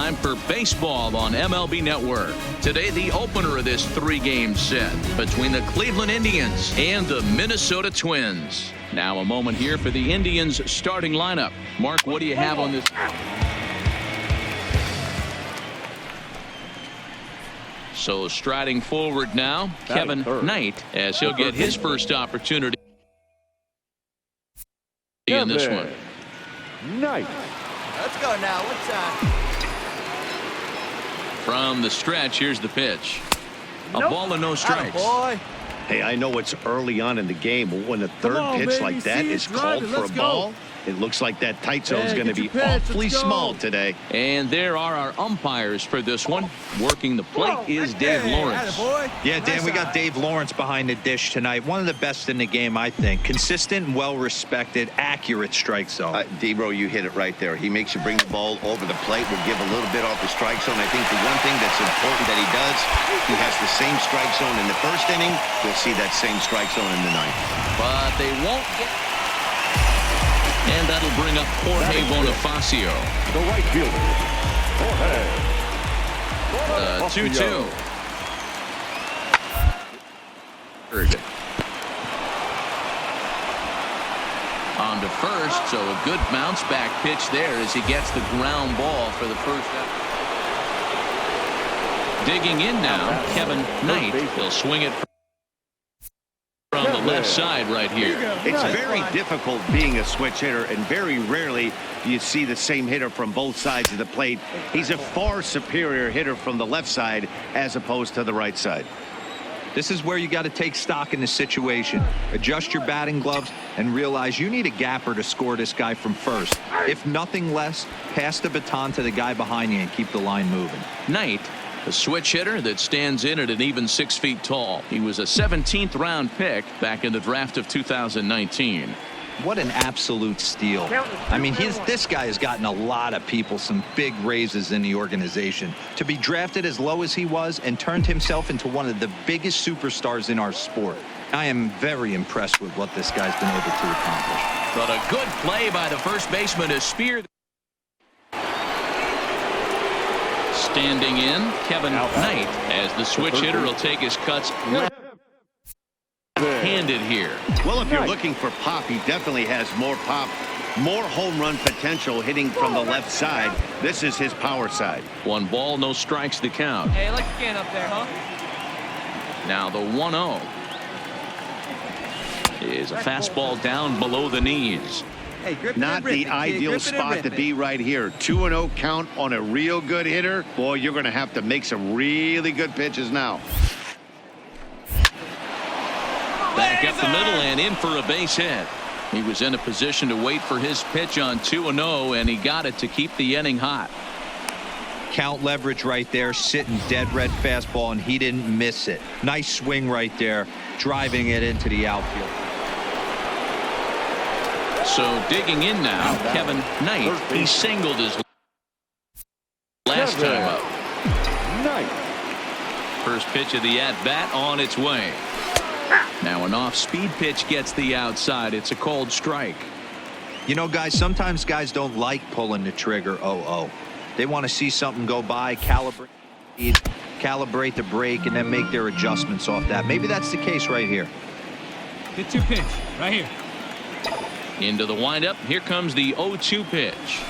time for baseball on MLB Network. Today, the opener of this three-game set between the Cleveland Indians and the Minnesota Twins. Now a moment here for the Indians starting lineup. Mark, what do you have on this? So striding forward now, Kevin Knight, as he'll get his first opportunity in this one. Knight. Let's go now. What's that? From the stretch, here's the pitch. A ball and no strikes. Boy. Hey, I know it's early on in the game, but when the third pitch like that is called for a ball, it looks like that tight zone is going to be awfully small today. And there are our umpires for this one. Working the plate is Dave Lawrence. Yeah, Dan, we got Dave Lawrence behind the dish tonight. One of the best in the game, I think. Consistent, well-respected, accurate strike zone. D-Bro, you hit it right there. He makes you bring the ball over the plate. Will give a little bit off the strike zone. I think the one thing that's important that he does, he has the same strike zone in the first inning. You'll see that same strike zone in the ninth. But they won't get... And that'll bring up Jorge Bonifacio. The right fielder, Jorge. 2-2. On to first, so a good bounce back pitch there as he gets the ground ball for the first out. Digging in now, Kevin Knight. He'll swing it from the left side right here. It's very difficult being a switch hitter, and very rarely do you see the same hitter from both sides of the plate. He's a far superior hitter from the left side as opposed to the right side. This is where you got to take stock in the situation. Adjust your batting gloves and realize you need a gapper to score this guy from first. If nothing less, pass the baton to the guy behind you and keep the line moving. Knight, a switch hitter that stands in at an even 6 feet tall. He was a 17th round pick back in the draft of 2019. What an absolute steal. I mean, this guy has gotten a lot of people some big raises in the organization. To be drafted as low as he was and turned himself into one of the biggest superstars in our sport. I am very impressed with what this guy's been able to accomplish. But a good play by the first baseman to spear. Standing in, Kevin Knight, as the switch hitter will take his cuts left-handed here. Well, if you're looking for pop, he definitely has more pop, more home run potential hitting from the left side. This is his power side. 1 ball, no strikes to count. Hey, like you can up there, huh? Now the 1-0 is a fastball down below the knees. Hey, not the ideal spot to be right here. 2-0 count on a real good hitter. Boy, you're going to have to make some really good pitches now. Back up the middle and in for a base hit. He was in a position to wait for his pitch on 2-0, and he got it to keep the inning hot. Count leverage right there, sitting dead red fastball, and he didn't miss it. Nice swing right there, driving it into the outfield. So digging in now, Kevin Knight. He singled his last time up. First pitch of the at-bat on its way. Now an off-speed pitch gets the outside. It's a called strike. You know, guys, sometimes guys don't like pulling the trigger 0-0. They want to see something go by, calibrate the brake, and then make their adjustments off that. Maybe that's the case right here. The 2 pitch right here. Into the windup. Here comes the 0-2 pitch.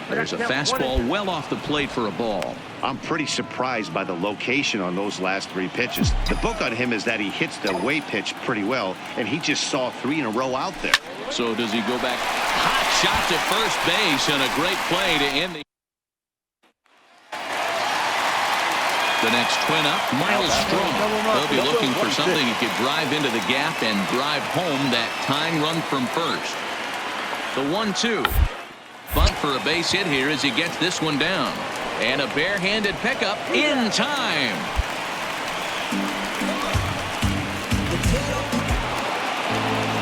There's a fastball well off the plate for a ball. I'm pretty surprised by the location on those last 3 pitches. The book on him is that he hits the away pitch pretty well, and he just saw 3 in a row out there. So does he go back? Hot shot to first base and a great play to end the next twin up. Miles Strong. They'll be looking for something he could drive into the gap and drive home that tying run from first. The 1-2. Bunt for a base hit here as he gets this one down. And a barehanded pickup in time.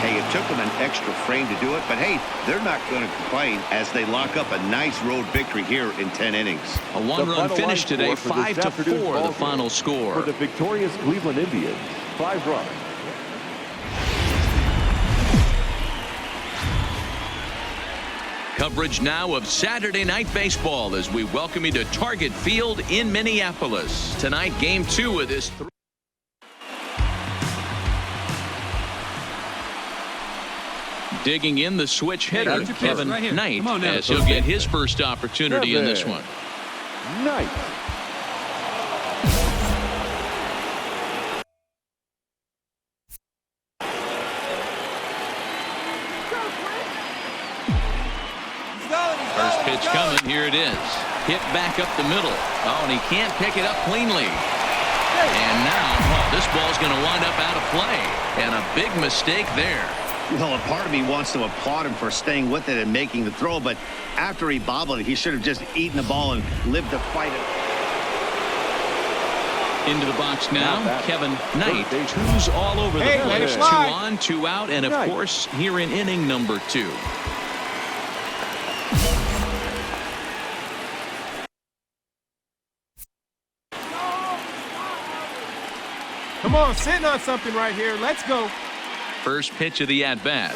Hey, it took them an extra frame to do it, but hey, they're not going to complain as they lock up a nice road victory here in 10 innings. A 1-run finish today, 5-4 the final score. For the victorious Cleveland Indians, 5 runs. Coverage now of Saturday Night Baseball as we welcome you to Target Field in Minneapolis. Tonight, Game 2 of this. Digging in the switch hitter, Kevin Knight, as he'll get his first opportunity in this one. Knight. First pitch coming. Here it is. Hit back up the middle. Oh, and he can't pick it up cleanly. And now, this ball's going to wind up out of play. And a big mistake there. Well, a part of me wants to applaud him for staying with it and making the throw, but after he bobbled it, he should have just eaten the ball and lived to fight it. Into the box now, Kevin Knight. Two's all over the place. 2 on, 2 out, and of course, here in inning number 2. Come on, sitting on something right here. Let's go. First pitch of the at-bat.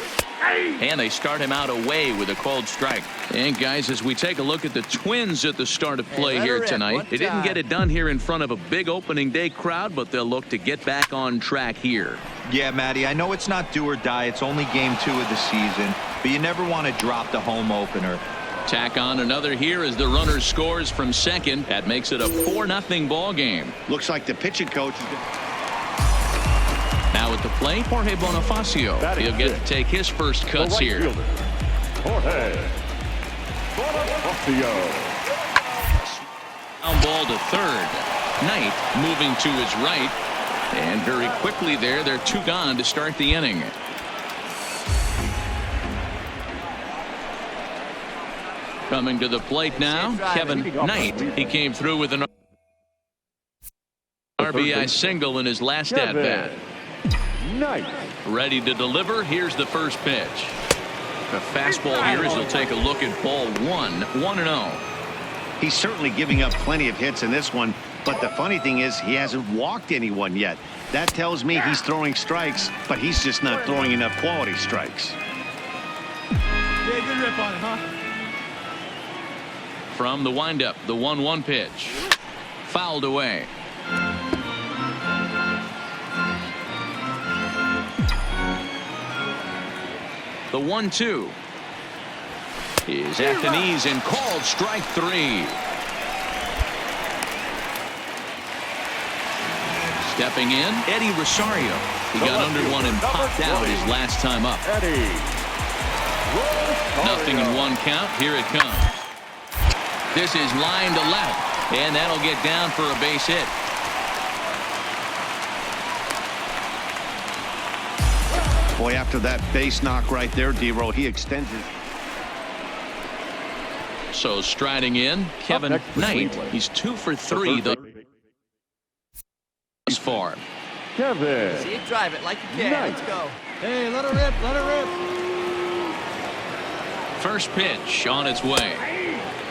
And they start him out away with a called strike. And guys, as we take a look at the Twins at the start of play here tonight, they didn't get it done here in front of a big opening day crowd, but they'll look to get back on track here. Yeah, Matty, I know it's not do or die. It's only game 2 of the season, but you never want to drop the home opener. Tack on another here as the runner scores from second. That makes it a 4-0 ball game. Looks like the pitching coach is going to... Now at the plate, Jorge Bonifacio. He'll get to take his first cuts here. Jorge Bonifacio. Down ball to third. Knight moving to his right. And very quickly there, they're 2 gone to start the inning. Coming to the plate now, Kevin Knight. He came through with an RBI single in his last at-bat. Knight. Ready to deliver. Here's the first pitch. The fastball here as he'll take a look at ball 1. 1-0. He's certainly giving up plenty of hits in this one, but the funny thing is he hasn't walked anyone yet. That tells me he's throwing strikes, but he's just not throwing enough quality strikes. Yeah, good rip on it, huh? From the windup, the 1-1 pitch. Fouled away. The 1-2 is at the knees and called strike 3. Stepping in, Eddie Rosario. He got under one and popped out his last time up. Nothing in 1 count. Here it comes. This is line to left, and that'll get down for a base hit. Boy, after that base knock right there, D-Roll, he extends his... So striding in, Kevin Knight. He's 2 for 3 thus far. Kevin. See it, drive it like you can. Knight. Let's go. Hey, let her rip, let her rip. First pitch on its way.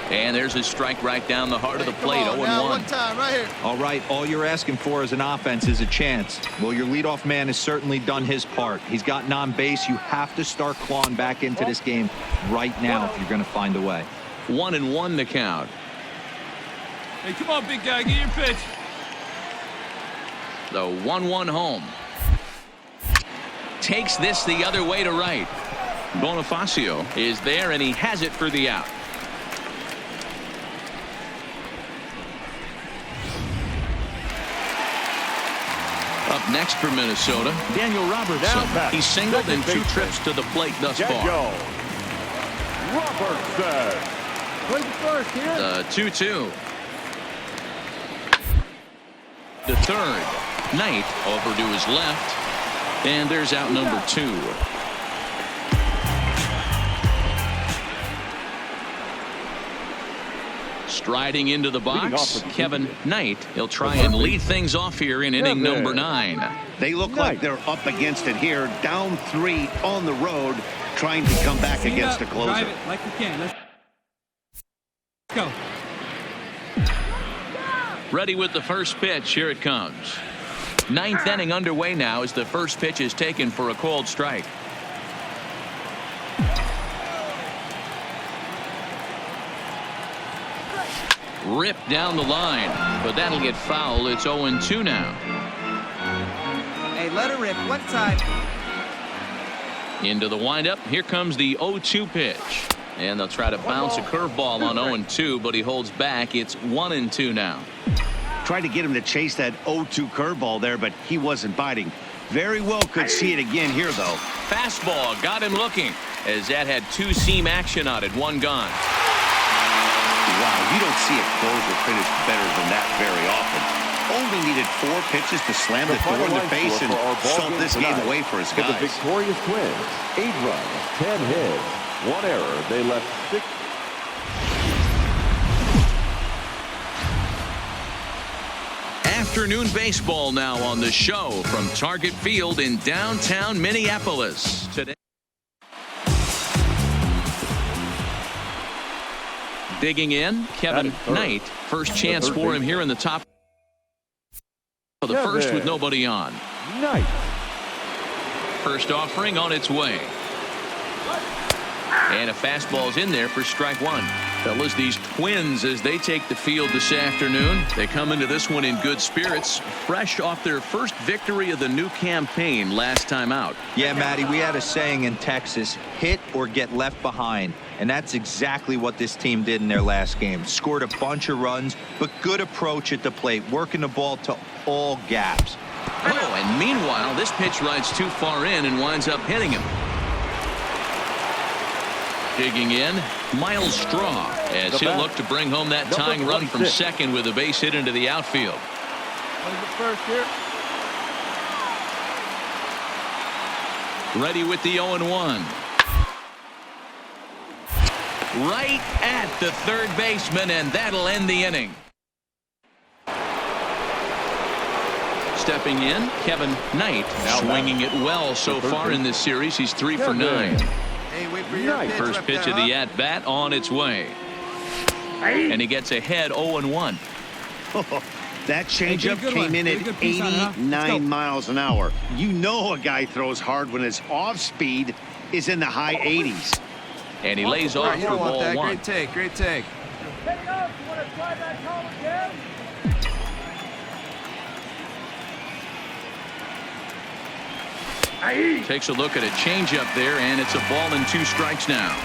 And there's a strike right down the heart of the plate. 0-1. One time right here. All right, all you're asking for as an offense is a chance. Well, your leadoff man has certainly done his part. He's gotten on base. You have to start clawing back into this game right now if you're going to find a way. 1-1 the count. Hey, come on, big guy, get your pitch. The 1-1 home. Takes this the other way to right. Bonifacio is there, and he has it for the out. Up next for Minnesota, Daniel Robertson. He's singled in 2 trips to the plate thus far. Robertson. Play the first here. The 2-2. The third. Knight over to his left. And there's out number 2. Striding into the box, Kevin Knight. He'll try and lead things off here in inning number 9. They look like they're up against it here, down 3 on the road, trying to come back against a closer. Drive it like you can. Let's go. Ready with the first pitch. Here it comes. 9th inning underway now as the first pitch is taken for a called strike. Ripped down the line, but that'll get fouled. It's 0-2 now. Hey, let her rip. One time. Into the windup. Here comes the 0-2 pitch. And they'll try to bounce a curveball on 0-2, but he holds back. It's 1-2 now. Tried to get him to chase that 0-2 curveball there, but he wasn't biting. Very well could see it again here, though. Fastball got him looking, as that had two-seam action on it. One gone. Wow, you don't see a closer finish better than that very often. Only needed 4 pitches to slam the door in the face and salt this game away for his guys. The victorious Twins, 8 runs, 10 hits, 1 error. They left 6. Afternoon baseball now on the show from Target Field in downtown Minneapolis. Today, digging in, Kevin Knight. First chance for him here in the top of the first with nobody on. Knight. First offering on its way. And a fastball's in there for strike one. Fellas, these Twins, as they take the field this afternoon, they come into this one in good spirits, fresh off their first victory of the new campaign last time out. Yeah, Matty, we had a saying in Texas, hit or get left behind. And that's exactly what this team did in their last game. Scored a bunch of runs, but good approach at the plate, working the ball to all gaps. Oh, and meanwhile, this pitch rides too far in and winds up hitting him. Digging in, Miles Straw, as he'll look to bring home that tying run from second with a base hit into the outfield. Ready with the 0-1. Right at the third baseman, and that'll end the inning. Stepping in, Kevin Knight, swinging it well so far in this series. He's 3 for 9. Hey, wait for your pitch. First pitch of the at-bat on its way. And he gets ahead 0-1. That changeup came in at 89 miles an hour. You know a guy throws hard when his off-speed is in the high 80s. And he lays off for ball 1. Great take, great take. Takes a look at a changeup there, and it's a ball and 2 strikes now.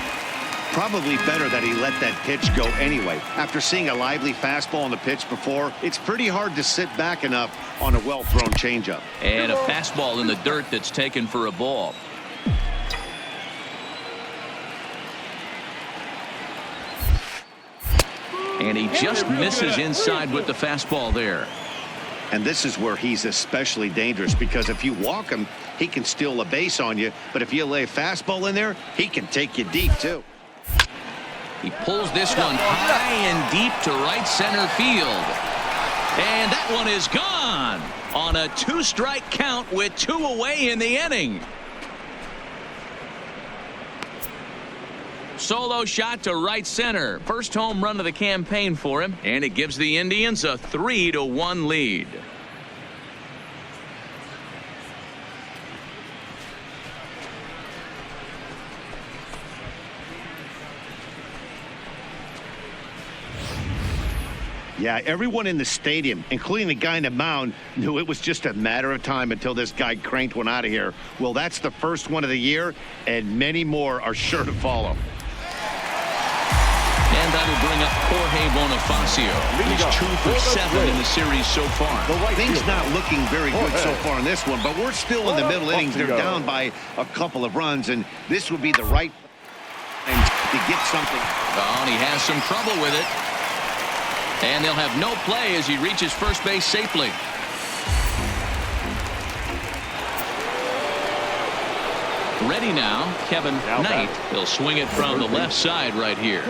Probably better that he let that pitch go anyway. After seeing a lively fastball on the pitch before, it's pretty hard to sit back enough on a well-thrown changeup. And a fastball in the dirt that's taken for a ball. And he just misses inside with the fastball there. And this is where he's especially dangerous, because if you walk him, he can steal a base on you. But if you lay a fastball in there, he can take you deep, too. He pulls this one high and deep to right center field. And that one is gone on a 2-strike count with 2 away in the inning. Solo shot to right center. First home run of the campaign for him, and it gives the Indians a 3-1 lead. Yeah, everyone in the stadium, including the guy in the mound, knew it was just a matter of time until this guy cranked one out of here. Well, that's the first one of the year, and many more are sure to follow. And that'll bring up Jorge Bonifacio. He's 2 for 7 in the series so far. Things not looking very good so far in this one, but we're still in the middle innings. They're down by a couple of runs, and this would be the right time to get something. Oh, and he has some trouble with it. And they'll have no play as he reaches first base safely. Ready now, Kevin Knight. He'll swing it from the left side right here.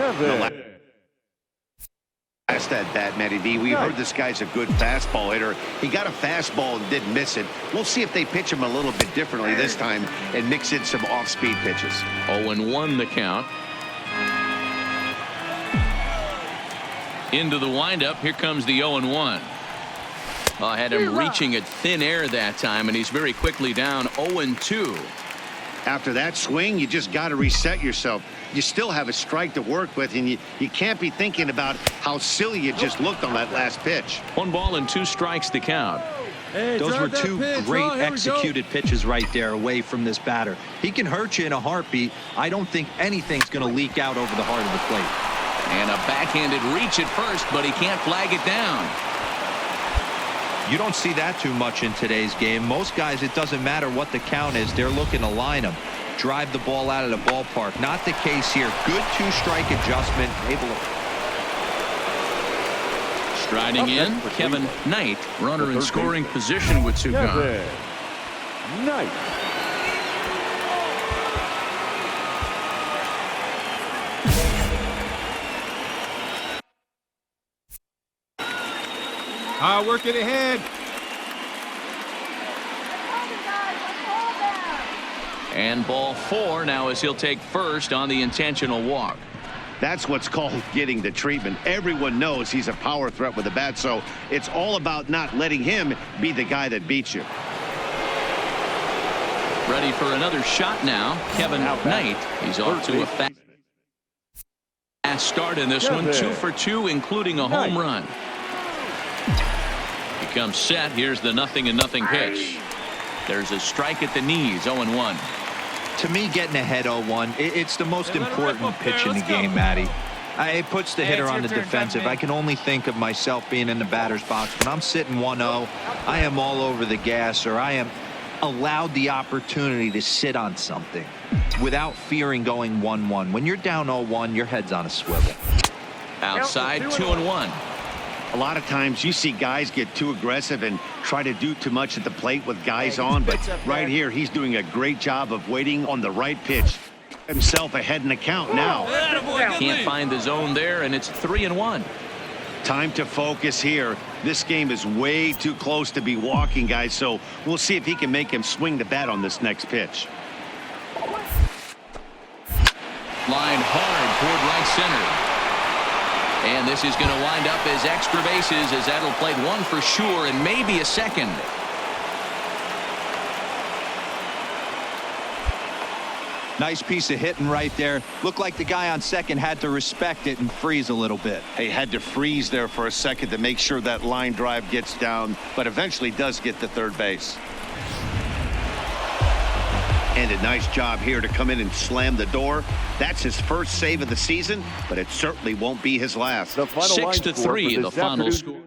Last at bat, Matty V. We heard this guy's a good fastball hitter. He got a fastball and didn't miss it. We'll see if they pitch him a little bit differently this time and mix in some off-speed pitches. 0-1 the count. Into the windup. Here comes the 0-1. Had him reaching at thin air that time, and he's very quickly down 0-2. After that swing, you just got to reset yourself. You still have a strike to work with, and you can't be thinking about how silly you just looked on that last pitch. 1 ball and 2 strikes to count. Hey, Those were drive that 2 pitch. great Oh, here we go. executed pitches right there away from this batter. He can hurt you in a heartbeat. I don't think anything's going to leak out over the heart of the plate. And a backhanded reach at first, but he can't flag it down. You don't see that too much in today's game. Most guys, it doesn't matter what the count is. They're looking to line them, drive the ball out of the ballpark. Not the case here. Good 2-strike adjustment. Able to... Striding in, Kevin Knight, runner in scoring position with 2 gone. Kevin Knight. Work it ahead. And ball 4 now as he'll take first on the intentional walk. That's what's called getting the treatment. Everyone knows he's a power threat with the bat, so it's all about not letting him be the guy that beats you. Ready for another shot now, Kevin Knight. He's off to a fast start in this one, 2 for 2, including a home run. He comes set. Here's the 0-0 pitch. There's a strike at the knees, 0-1. To me, getting ahead 0-1, it's the most important pitch in the game, Matty. It puts the hitter on the defensive. I can only think of myself being in the batter's box. When I'm sitting 1-0, I am all over the gas, or I am allowed the opportunity to sit on something without fearing going 1-1. When you're down 0-1, your head's on a swivel. Outside, 2-1. A lot of times you see guys get too aggressive and try to do too much at the plate with guys on, but right here he's doing a great job of waiting on the right pitch. Himself ahead in the count now. Can't find the zone there, and it's 3-1. Time to focus here. This game is way too close to be walking, guys, so we'll see if he can make him swing the bat on this next pitch. Line hard toward right center. And this is going to wind up as extra bases, as that'll play 1 for sure and maybe a second. Nice piece of hitting right there. Looked like the guy on second had to respect it and freeze a little bit. He had to freeze there for a second to make sure that line drive gets down, but eventually does get to third base. And a nice job here to come in and slam the door. That's his first save of the season, but it certainly won't be his last. 6-3, the final score.